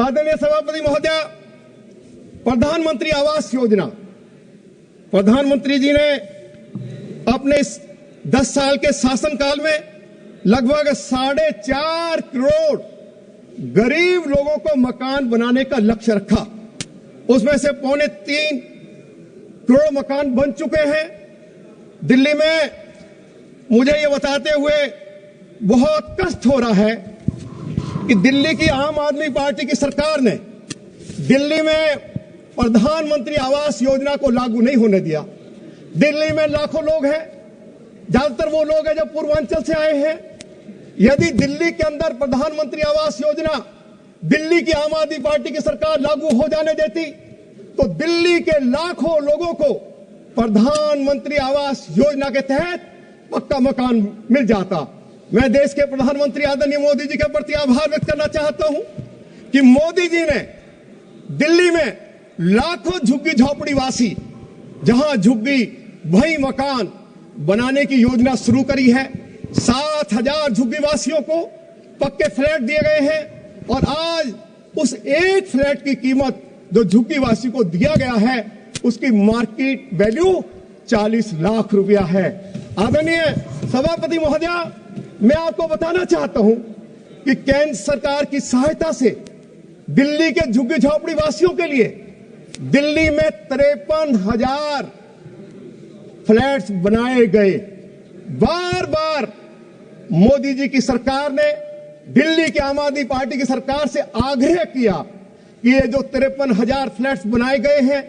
आदरणीय सभापति महोदय, प्रधानमंत्री आवास योजना, प्रधानमंत्री जी ने अपने 10 साल के शासनकाल में लगभग 4.5 करोड़ गरीब लोगों को मकान बनाने का लक्ष्य रखा। उसमें से 2.25 करोड़ मकान बन चुके हैं। दिल्ली में मुझे ये बताते हुए बहुत कष्ट हो रहा है कि दिल्ली की आम आदमी पार्टी की सरकार ने दिल्ली में प्रधानमंत्री आवास योजना को लागू नहीं होने दिया। दिल्ली में लाखों लोग हैं, ज्यादातर वो लोग हैं जो पूर्वांचल से आए हैं। यदि दिल्ली के अंदर प्रधानमंत्री आवास योजना दिल्ली की आम आदमी पार्टी की सरकार लागू हो जाने देती तो दिल्ली के लाखों लोगों को प्रधानमंत्री आवास योजना के तहत पक्का मकान मिल जाता। मैं देश के प्रधानमंत्री आदरणीय मोदी जी के प्रति आभार व्यक्त करना चाहता हूं कि मोदी जी ने दिल्ली में लाखों झुग्गी झोपड़ी वासी, जहां झुग्गी वही मकान बनाने की योजना शुरू करी है। 7,000 झुग्गी वासियों को पक्के फ्लैट दिए गए हैं और आज उस एक फ्लैट की कीमत जो झुग्गी वासी को दिया गया है उसकी मार्केट वैल्यू 40 लाख रुपया है। आदरणीय सभापति महोदय, मैं आपको बताना चाहता हूं कि केंद्र सरकार की सहायता से दिल्ली के झुग्गी झोपड़ी वासियों के लिए दिल्ली में 53,000 फ्लैट्स बनाए गए। बार बार मोदी जी की सरकार ने दिल्ली की आम आदमी पार्टी की सरकार से आग्रह किया कि ये जो 53,000 फ्लैट्स बनाए गए हैं,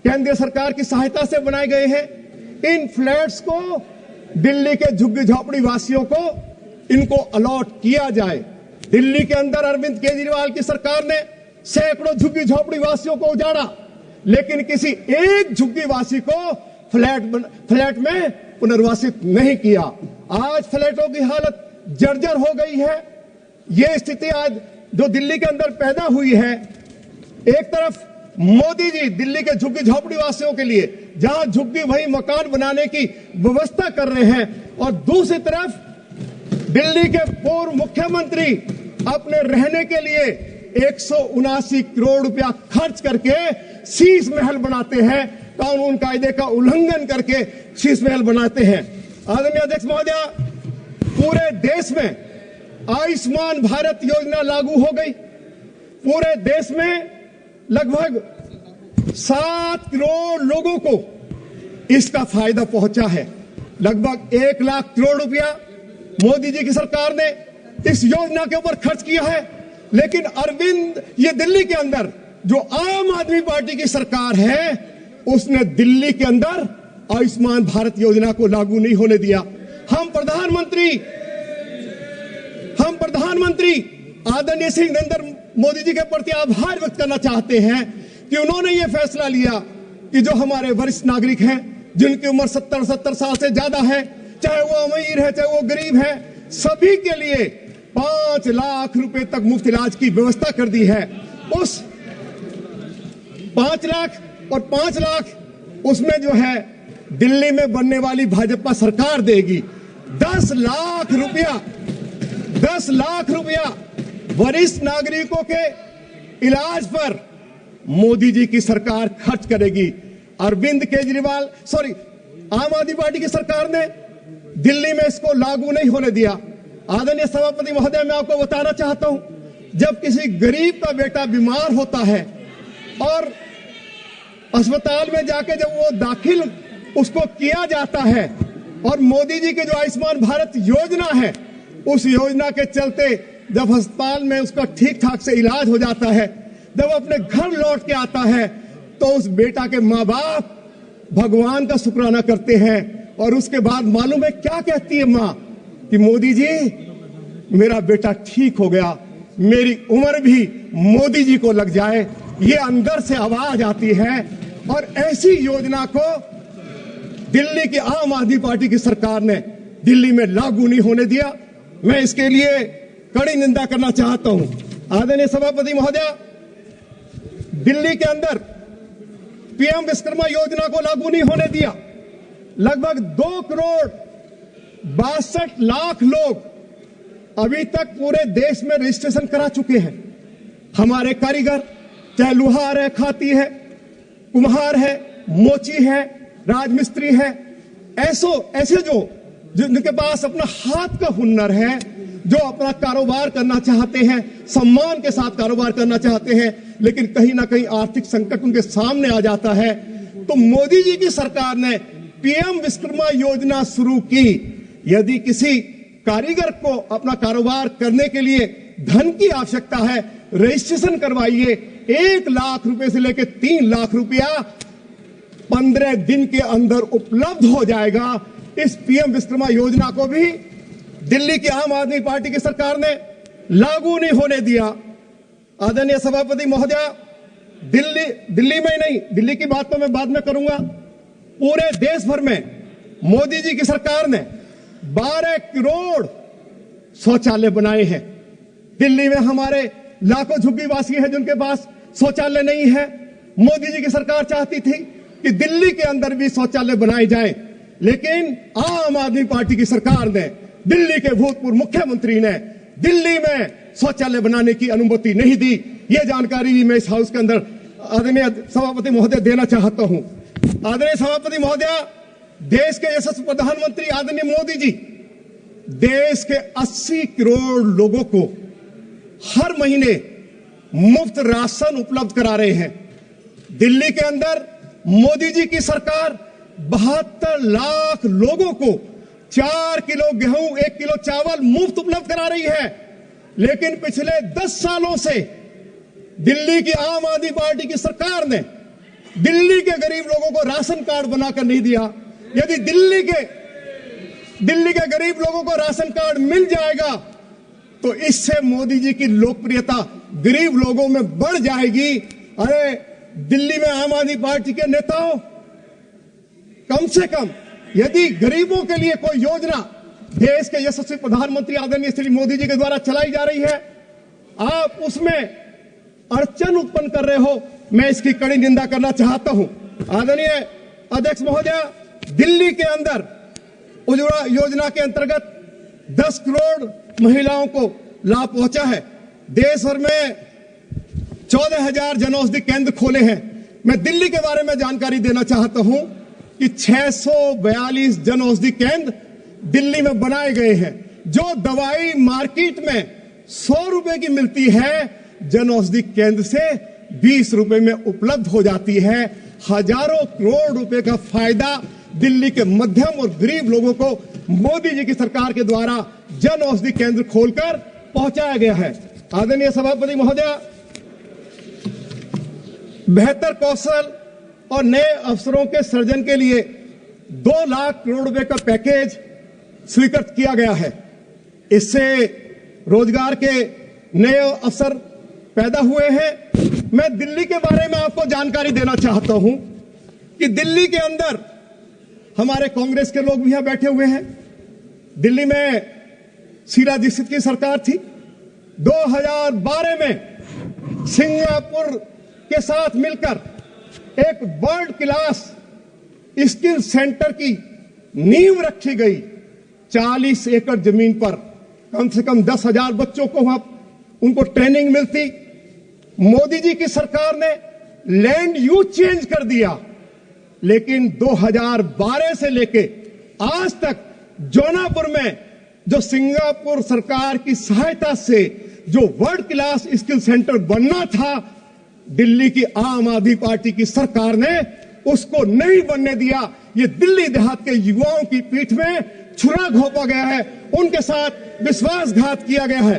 केंद्रीय सरकार की सहायता से बनाए गए हैं, इन फ्लैट्स को दिल्ली के झुग्गी झोपड़ी वासियों को इनको अलॉट किया जाए। दिल्ली के अंदर अरविंद केजरीवाल की सरकार ने सैकड़ों झुग्गी झोपड़ी वासियों को उजाड़ा, लेकिन किसी एक झुग्गी वासी को फ्लैट में पुनर्वासित नहीं किया। आज फ्लैटों की हालत जर्जर हो गई है। यह स्थिति आज जो दिल्ली के अंदर पैदा हुई है, एक तरफ मोदी जी दिल्ली के झुग्गी झोपड़ी वासियों के लिए जहां झुग्गी वही मकान बनाने की व्यवस्था कर रहे हैं और दूसरी तरफ दिल्ली के पूर्व मुख्यमंत्री अपने रहने के लिए 179 करोड़ रुपया खर्च करके शीश महल बनाते हैं, कानून कायदे का उल्लंघन करके शीश महल बनाते हैं। आदरणीय अध्यक्ष महोदय, पूरे देश में आयुष्मान भारत योजना लागू हो गई। पूरे देश में लगभग 7 करोड़ लोगों को इसका फायदा पहुंचा है। लगभग 1 लाख करोड़ रुपया मोदी जी की सरकार ने इस योजना के ऊपर खर्च किया है। लेकिन ये दिल्ली के अंदर जो आम आदमी पार्टी की सरकार है उसने दिल्ली के अंदर आयुष्मान भारत योजना को लागू नहीं होने दिया। हम प्रधानमंत्री आदरणीय श्री नरेंद्र मोदी जी के प्रति आभार व्यक्त करना चाहते हैं कि उन्होंने ये फैसला लिया कि जो हमारे वरिष्ठ नागरिक हैं जिनकी उम्र 70 साल से ज्यादा है, चाहे वो अमीर है चाहे वो गरीब है, सभी के लिए 5 लाख रुपए तक मुफ्त इलाज की व्यवस्था कर दी है। उस 5 लाख और 5 लाख उसमें जो है दिल्ली में बनने वाली भाजपा सरकार देगी। 10 लाख रुपया वरिष्ठ नागरिकों के इलाज पर मोदी जी की सरकार खर्च करेगी। आम आदमी पार्टी की सरकार ने दिल्ली में इसको लागू नहीं होने दिया। आदरणीय सभापति महोदय, मैं आपको बताना चाहता हूं, जब किसी गरीब का बेटा बीमार होता है और अस्पताल में जाके जब वो दाखिल उसको किया जाता है और मोदी जी की जो आयुष्मान भारत योजना है उस योजना के चलते जब अस्पताल में उसका ठीक ठाक से इलाज हो जाता है, जब अपने घर लौट के आता है तो उस बेटा के माँ बाप भगवान का शुक्राना करते हैं और उसके बाद मालूम है क्या कहती है माँ कि मोदी जी मेरा बेटा ठीक हो गया, मेरी उम्र भी मोदी जी को लग जाए। ये अंदर से आवाज आती है और ऐसी योजना को दिल्ली की आम आदमी पार्टी की सरकार ने दिल्ली में लागू नहीं होने दिया। मैं इसके लिए कड़ी निंदा करना चाहता हूं। आदरणीय सभापति महोदय, दिल्ली के अंदर पीएम विश्वकर्मा योजना को लागू नहीं होने दिया। लगभग 2 करोड़ 62 लाख लोग अभी तक पूरे देश में रजिस्ट्रेशन करा चुके हैं। हमारे कारीगर, चाहे लुहार है, खाती है, कुम्हार है, मोची है, राजमिस्त्री है, ऐसे जो जिनके पास अपना हाथ का हुनर है, जो अपना कारोबार करना चाहते हैं, सम्मान के साथ कारोबार करना चाहते हैं, लेकिन कहीं ना कहीं आर्थिक संकट उनके सामने आ जाता है, तो मोदी जी की सरकार ने पीएम विश्वकर्मा योजना शुरू की। यदि किसी कारीगर को अपना कारोबार करने के लिए धन की आवश्यकता है, रजिस्ट्रेशन करवाइए। 1 लाख रुपए से लेकर 3 लाख रुपया 15 दिन के अंदर उपलब्ध हो जाएगा। इस पीएम विश्वकर्मा योजना को भी दिल्ली की आम आदमी पार्टी की सरकार ने लागू नहीं होने दिया। आदरणीय सभापति महोदय, दिल्ली में ही नहीं, दिल्ली की बात तो मैं बाद में करूंगा, पूरे देश भर में मोदी जी की सरकार ने 12 करोड़ शौचालय बनाए हैं। दिल्ली में हमारे लाखों झुग्गीवासी हैं जिनके पास शौचालय नहीं है। मोदी जी की सरकार चाहती थी कि दिल्ली के अंदर भी शौचालय बनाए जाएं, लेकिन आम आदमी पार्टी की सरकार ने, दिल्ली के भूतपूर्व मुख्यमंत्री ने दिल्ली में शौचालय बनाने की अनुमति नहीं दी। यह जानकारी भी मैं इस हाउस के अंदर आदरणीय सभापति महोदय देना चाहता हूं। आदरणीय सभापति महोदय, देश के यशस्वी प्रधानमंत्री आदरणीय मोदी जी देश के 80 करोड़ लोगों को हर महीने मुफ्त राशन उपलब्ध करा रहे हैं। दिल्ली के अंदर मोदी जी की सरकार 72 लाख लोगों को 4 किलो गेहूं, 1 किलो चावल मुफ्त उपलब्ध करा रही है। लेकिन पिछले 10 सालों से दिल्ली की आम आदमी पार्टी की सरकार ने दिल्ली के गरीब लोगों को राशन कार्ड बनाकर नहीं दिया। यदि दिल्ली के गरीब लोगों को राशन कार्ड मिल जाएगा तो इससे मोदी जी की लोकप्रियता गरीब लोगों में बढ़ जाएगी। अरे दिल्ली में आम आदमी पार्टी के नेताओं, कम से कम यदि गरीबों के लिए कोई योजना देश के यशस्वी प्रधानमंत्री आदरणीय श्री मोदी जी के द्वारा चलाई जा रही है, आप उसमें अड़चन उत्पन्न कर रहे हो, मैं इसकी कड़ी निंदा करना चाहता हूं। आदरणीय अध्यक्ष महोदय, दिल्ली के अंदर उज्ज्वला योजना के अंतर्गत 10 करोड़ महिलाओं को लाभ पहुंचा है। देश भर में 14,000 जनऔषधि केंद्र खोले हैं। मैं दिल्ली के बारे में जानकारी देना चाहता हूं कि 642 जनऔषधि केंद्र दिल्ली में बनाए गए हैं। जो दवाई मार्केट में 100 रुपए की मिलती है, जनऔषधि केंद्र से 20 रुपए में उपलब्ध हो जाती है। हजारों करोड़ रुपए का फायदा दिल्ली के मध्यम और गरीब लोगों को मोदी जी की सरकार के द्वारा जन औषधि केंद्र खोलकर पहुंचाया गया है। आदरणीय सभापति महोदय, बेहतर कौशल और नए अवसरों के सृजन के लिए 2 लाख करोड़ रुपए का पैकेज स्वीकृत किया गया है। इससे रोजगार के नए अवसर पैदा हुए हैं। मैं दिल्ली के बारे में आपको जानकारी देना चाहता हूं कि दिल्ली के अंदर हमारे कांग्रेस के लोग भी यहां बैठे हुए हैं। दिल्ली में शीला दीक्षित की सरकार थी। 2012 में सिंगापुर के साथ मिलकर एक वर्ल्ड क्लास स्किल सेंटर की नींव रखी गई। 40 एकड़ जमीन पर कम से कम 10,000 बच्चों को वहां उनको ट्रेनिंग मिलती। मोदी जी की सरकार ने लैंड यूज चेंज कर दिया, लेकिन 2012 से लेके आज तक जौनापुर में जो सिंगापुर सरकार की सहायता से जो वर्ल्ड क्लास स्किल सेंटर बनना था, दिल्ली की आम आदमी पार्टी की सरकार ने उसको नहीं बनने दिया। ये दिल्ली देहात के युवाओं की पीठ में छुरा घोंपा गया है, उनके साथ विश्वासघात किया गया है।